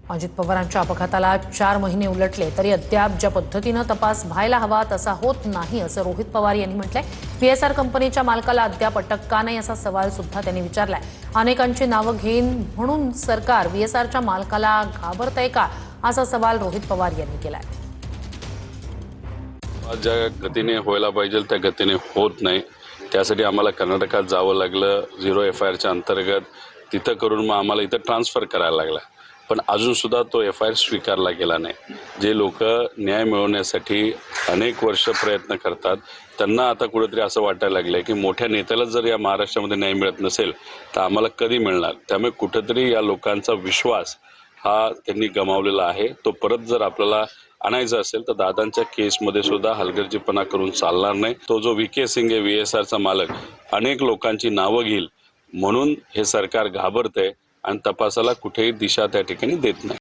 अजित पवारांच्या अपघाताला 4 महिने उलटले तरी अद्याप ज्या पद्धतीने तपास व्हायला हवा तसा होत नाही असं रोहित पवार यांनी म्हटलंय। पीएसआर कंपनीच्या मालकाला अद्याप अटक का नाही असा सवाल सुद्धा त्यांनी विचारलाय। अनेकांची नावं घेईन म्हणून सरकार व्हीएसआरच्या मालकाला घाबरतंय का असा सवाल रोहित पवार यांनी केलाय। ज्या गतीने व्हायला पाहिजे त्या गतीने होत नाही। त्यासाठी आम्हाला कर्नाटकात जावं लागलं। 0 FIRच्या अंतर्गत तिथं करून मग आम्हाला इथं ट्रान्सफर करायला लागला। पण अजून सुद्धा तो FIR स्वीकारला गेला नाही। जे लोक न्याय मिळवण्यासाठी अनेक वर्ष प्रयत्न करतात त्यांना आता कुठेतरी असं वाटायला लागलंय की मोठ्या नेत्याला जर या महाराष्ट्रामध्ये न्याय मिळत नसेल तर आम्हाला कधी मिळणार। त्यामुळे कुठेतरी या लोकांचा विश्वास हा त्यांनी गमावलेला आहे। तो परत जर आपल्याला आणायचा असेल तर दादांच्या केसमध्ये सुद्धा हलगर्जीपणा करून चालणार नाही। तो जो VK सिंग आहे VSRचा मालक अनेक लोकांची नावं घेईल म्हणून हे सरकार घाबरतंय आणि तपासाला कुठेही दिशा त्या ठिकाणी देत नाही।